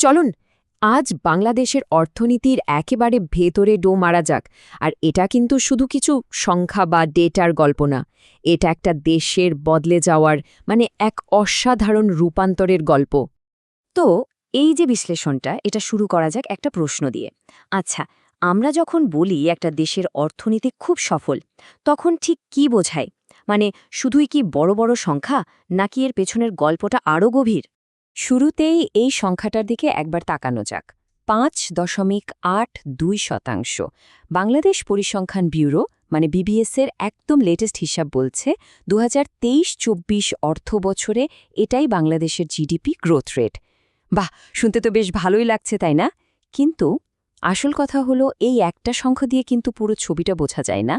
চলুন আজ বাংলাদেশের অর্থনীতির একেবারে ভেতরে ডো মারা যাক। আর এটা কিন্তু শুধু কিছু সংখ্যা বা ডেটার গল্প না, এটা একটা দেশের বদলে যাওয়ার এক অসাধারণ রূপান্তরের গল্প। তো এই যে বিশ্লেষণটা, এটা শুরু করা যাক একটা প্রশ্ন দিয়ে। আচ্ছা, আমরা যখন বলি একটা দেশের অর্থনীতি খুব সফল, তখন ঠিক কি বোঝায়? শুধুই কি বড় বড় সংখ্যা, নাকি এর পেছনের গল্পটা আরও গভীর? শুরুতেই এই সংখ্যাটার দিকে একবার তাকানো যাক। 5.82%। বাংলাদেশ পরিসংখ্যান ব্যুরো বিবিএস-এর একদম লেটেস্ট হিসাব বলছে 2023-24 অর্থ বছরে এটাই বাংলাদেশের জিডিপি গ্রোথ রেট। বাহ, শুনতে তো বেশ ভালোই লাগছে, তাই না? কিন্তু আসল কথা হলো, এই একটা সংখ্যা দিয়ে কিন্তু পুরো ছবিটা বোঝা যায় না।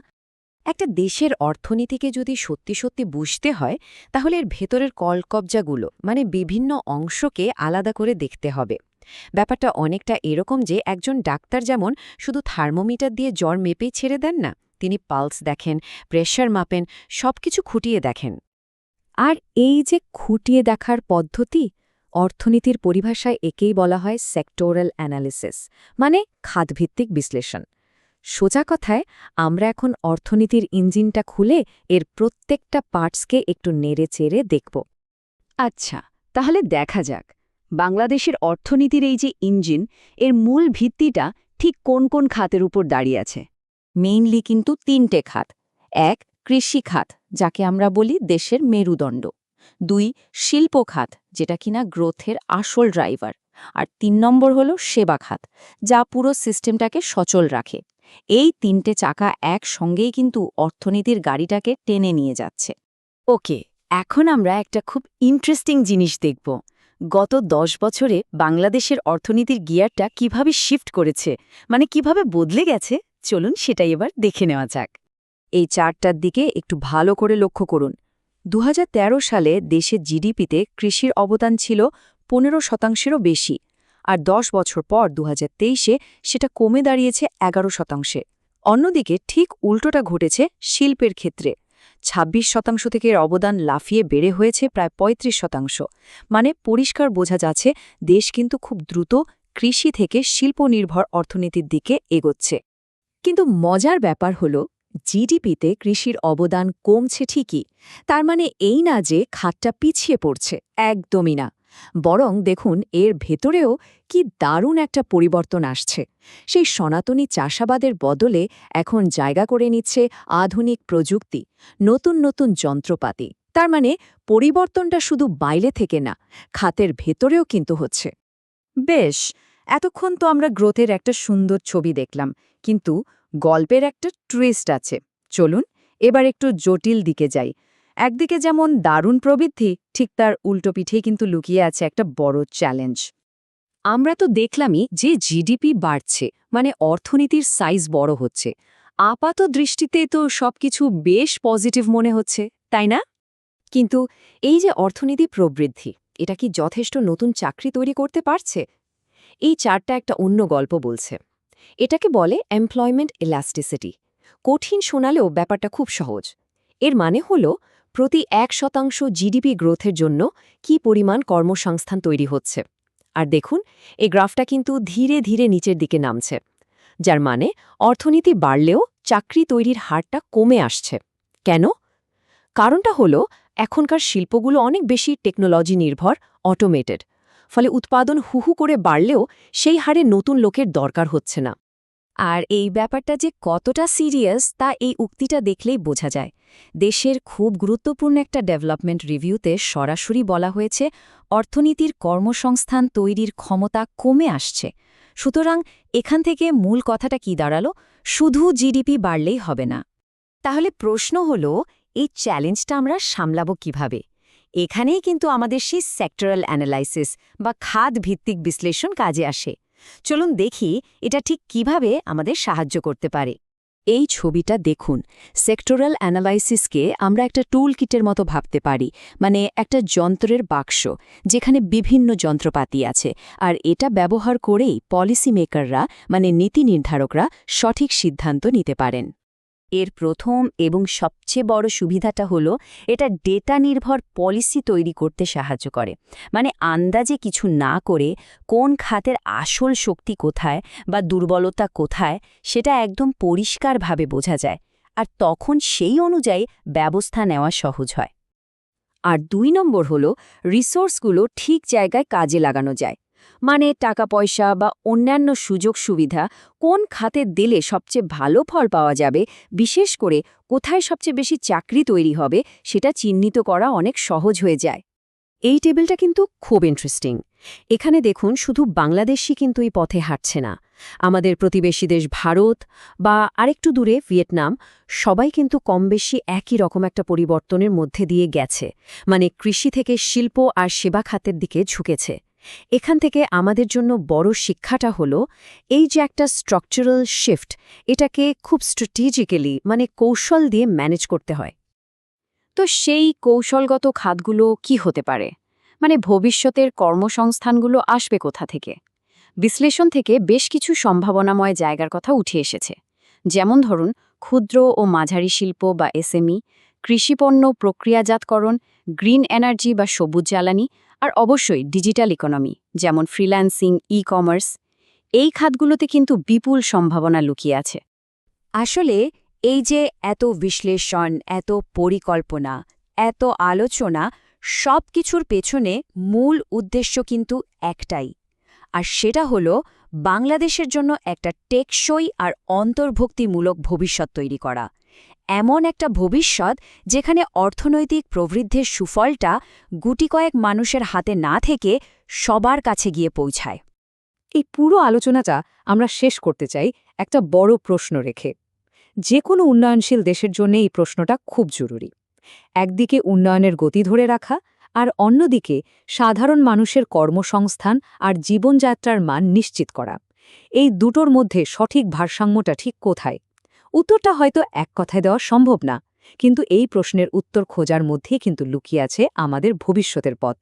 একটা দেশের অর্থনীতিকে যদি সত্যি সত্যি বুঝতে হয়, তাহলে এর ভেতরের কলকবজাগুলো বিভিন্ন অংশকে আলাদা করে দেখতে হবে। ব্যাপারটা অনেকটা এরকম যে একজন ডাক্তার যেমন শুধু থার্মোমিটার দিয়ে জ্বর মেপেই ছেড়ে দেন না, তিনি পালস দেখেন, প্রেশার মাপেন, সবকিছু খুঁটিয়ে দেখেন। আর এই যে খুঁটিয়ে দেখার পদ্ধতি, অর্থনীতির পরিভাষায় একেই বলা হয় সেক্টোরাল অ্যানালিসিস, খাতভিত্তিক বিশ্লেষণ। সোজা কথায়, আমরা এখন অর্থনীতির ইঞ্জিনটা খুলে এর প্রত্যেকটা পার্টসকে একটু নেড়ে চেড়ে দেখব। আচ্ছা, তাহলে দেখা যাক বাংলাদেশের অর্থনীতির এই যে ইঞ্জিন, এর মূল ভিত্তিটা ঠিক কোন কোন খাতের উপর দাঁড়িয়ে আছে। মেইনলি কিন্তু 3টে খাত। 1, কৃষি খাত, যাকে আমরা বলি দেশের মেরুদণ্ড। 2, শিল্প খাত, যেটা কিনা গ্রোথের আসল ড্রাইভার। আর 3 নম্বর হলো সেবা খাত, যা পুরো সিস্টেমটাকে সচল রাখে। এই 3টে চাকা একসঙ্গেই কিন্তু অর্থনীতির গাড়িটাকে টেনে নিয়ে যাচ্ছে। ওকে, এখন আমরা একটা খুব ইন্টারেস্টিং জিনিস দেখব। গত 10 বছরে বাংলাদেশের অর্থনীতির গিয়ারটা কিভাবে শিফট করেছে, কিভাবে বদলে গেছে, চলুন সেটাই এবার দেখে নেওয়া যাক। এই চার্টটার দিকে একটু ভালো করে লক্ষ্য করুন। 2013 সালে দেশের জিডিপিতে কৃষির অবদান ছিল 15%-এরও বেশি, আর 10 বছর পর 2023-এ সেটা কমে দাঁড়িয়েছে 11%। অন্যদিকে ঠিক উল্টোটা ঘটেছে শিল্পের ক্ষেত্রে। 26% থেকে এর অবদান লাফিয়ে বেড়ে হয়েছে প্রায় 35%। পরিষ্কার বোঝা যাচ্ছে, দেশ কিন্তু খুব দ্রুত কৃষি থেকে শিল্পনির্ভর অর্থনীতির দিকে এগোচ্ছে। কিন্তু মজার ব্যাপার হল, জিডিপিতে কৃষির অবদান কমছে ঠিকই, তার এই না যে খাতটা পিছিয়ে পড়ছে, একদমই না। বরং দেখুন, এর ভেতরেও কি দারুণ একটা পরিবর্তন আসছে। সেই সনাতনী চাষাবাদের বদলে এখন জায়গা করে নিচ্ছে আধুনিক প্রযুক্তি, নতুন নতুন যন্ত্রপাতি। তার পরিবর্তনটা শুধু বাইরে থেকে না, খাতের ভেতরেও কিন্তু হচ্ছে। বেশ, এতক্ষণ তো আমরা গ্রোথের একটা সুন্দর ছবি দেখলাম, কিন্তু গল্পের একটা টুইস্ট আছে। চলুন এবার একটু জটিল দিকে যাই। একদিকে যেমন দারুণ প্রবৃদ্ধি, ঠিক তার উল্টো পিঠেই কিন্তু লুকিয়ে আছে একটা বড় চ্যালেঞ্জ। আমরা তো দেখলামই যে জিডিপি বাড়ছে, অর্থনীতির সাইজ বড় হচ্ছে। আপাত দৃষ্টিতে তো সবকিছু বেশ পজিটিভ মনে হচ্ছে, তাই না? কিন্তু এই যে অর্থনীতি প্রবৃদ্ধি, এটা কি যথেষ্ট নতুন চাকরি তৈরি করতে পারছে? এই চার্টটা একটা অন্য গল্প বলছে। এটাকে বলে এমপ্লয়মেন্ট ইলাস্টিসিটি। কঠিন শোনালেও ব্যাপারটা খুব সহজ। এর হল, প্রতি 1% জিডিপি গ্রোথের জন্য কি পরিমাণ কর্মসংস্থান তৈরি হচ্ছে। আর দেখুন, এই গ্রাফটা কিন্তু ধীরে ধীরে নিচের দিকে নামছে, যার অর্থনীতি বাড়লেও চাকরি তৈরির হারটা কমে আসছে। কেন? কারণটা হলো, এখনকার শিল্পগুলো অনেক বেশি টেকনোলজি নির্ভর, অটোমেটেড। ফলে উৎপাদন হুহু করে বাড়লেও সেই হারে নতুন লোকের দরকার হচ্ছে না। আর এই ব্যাপারটা যে কতটা সিরিয়াস, তা এই উক্তিটা দেখলেই বোঝা যায়। দেশের খুব গুরুত্বপূর্ণ একটা ডেভেলপমেন্ট রিভিউতে সরাসরি বলা হয়েছে, অর্থনীতির কর্মসংস্থান তৈরির ক্ষমতা কমে আসছে। সুতরাং এখান থেকে মূল কথাটা কি দাঁড়ালো? শুধু জিডিপি বাড়লেই হবে না। তাহলে প্রশ্ন হল, এই চ্যালেঞ্জটা আমরা সামলাব কিভাবে? এখানেই কিন্তু আমাদের সেই সেক্টরাল অ্যানালাইসিস বা খাত ভিত্তিক বিশ্লেষণ কাজে আসে। চলুন দেখি এটা ঠিক কিভাবে আমাদের সাহায্য করতে পারে। এই ছবিটা দেখুন। সেক্টরাল অ্যানালাইসিসকে আমরা একটা টুল কিটের মতো ভাবতে পারি, একটা যন্ত্রের বাক্স, যেখানে বিভিন্ন যন্ত্রপাতি আছে, আর এটা ব্যবহার করেই পলিসি মেকাররা নীতি নির্ধারকরা সঠিক সিদ্ধান্ত নিতে পারেন। এর প্রথম এবং সবচেয়ে বড় সুবিধাটা হলো এটা ডেটা নির্ভর পলিসি তৈরি করতে সাহায্য করে। মানে আন্দাজে কিছু না করে কোন খাতের আসল শক্তি কোথায় বা দুর্বলতা কোথায় সেটা একদম পরিষ্কারভাবে বোঝা যায়, আর তখন সেই অনুযায়ী ব্যবস্থা নেওয়া সহজ হয়। আর 2 নম্বর হলো রিসোর্সগুলো ঠিক জায়গায় কাজে লাগানো যায়। মানে টাকা পয়সা বা অন্যান্য সুযোগ সুবিধা কোন খাতে দিলে সবচেয়ে ভালো ফল পাওয়া যাবে, বিশেষ করে কোথায় সবচেয়ে বেশি চাকরি তৈরি হবে, সেটা চিহ্নিত করা অনেক সহজ হয়ে যায়। এই টেবিলটা কিন্তু খুব ইন্টারেস্টিং। এখানে দেখুন শুধু বাংলাদেশই কিন্তু এই পথে হাঁটছে না। আমাদের প্রতিবেশী দেশ ভারত বা আরেকটু দূরে ভিয়েতনাম, সবাই কিন্তু কমবেশি একই রকম একটা পরিবর্তনের মধ্যে দিয়ে গেছে। মানে কৃষি থেকে শিল্প আর সেবা খাতের দিকে ঝুঁকেছে। এখান থেকে আমাদের জন্য বড় শিক্ষাটা হলো এই যে একটা স্ট্রাকচারাল শিফট, এটাকে খুব স্ট্র্যাটেজিক্যালি মানে কৌশল দিয়ে ম্যানেজ করতে হয়। তো সেই কৌশলগত খাতগুলো কি হতে পারে? মানে ভবিষ্যতের কর্মসংস্থানগুলো আসবে কোথা থেকে? বিশ্লেষণ থেকে বেশ কিছু সম্ভাবনাময় জায়গার কথা উঠে এসেছে। যেমন ধরুন ক্ষুদ্র ও মাঝারি শিল্প বা এসএমই, কৃষিপণ্য প্রক্রিয়াজাতকরণ, গ্রিন এনার্জি বা সবুজ জ্বালানি, আর অবশ্যই ডিজিটাল ইকোনমি যেমন ফ্রিল্যান্সিং, ই-কমার্স। এই খাতগুলোতে কিন্তু বিপুল সম্ভাবনা লুকিয়ে আছে। আসলে এই যে এত বিশ্লেষণ, এত পরিকল্পনা, এত আলোচনা, সব কিছুর পেছনে মূল উদ্দেশ্য কিন্তু একটাই, আর সেটা হলো বাংলাদেশের জন্য একটা টেকসই আর অন্তর্ভুক্তিমূলক ভবিষ্যৎ তৈরি করা। এমন একটা ভবিষ্যৎ যেখানে অর্থনৈতিক প্রবৃদ্ধির সুফলটা গুটি কয়েক মানুষের হাতে না থেকে সবার কাছে গিয়ে পৌঁছায়। এই পুরো আলোচনাটা আমরা শেষ করতে চাই একটা বড় প্রশ্ন রেখে। যে কোনো উন্নয়নশীল দেশের জন্য এই প্রশ্নটা খুব জরুরি। একদিকে উন্নয়নের গতি ধরে রাখা, আর অন্যদিকে সাধারণ মানুষের কর্মসংস্থান আর জীবনযাত্রার মান নিশ্চিত করা। এই দুটোর মধ্যে সঠিক ভারসাম্যটা ঠিক কোথায়? উত্তরটা হয়তো এক কথায় দেওয়া সম্ভব না, কিন্তু এই প্রশ্নের উত্তর খোঁজার মধ্যেই কিন্তু লুকিয়ে আছে আমাদের ভবিষ্যতের পথ।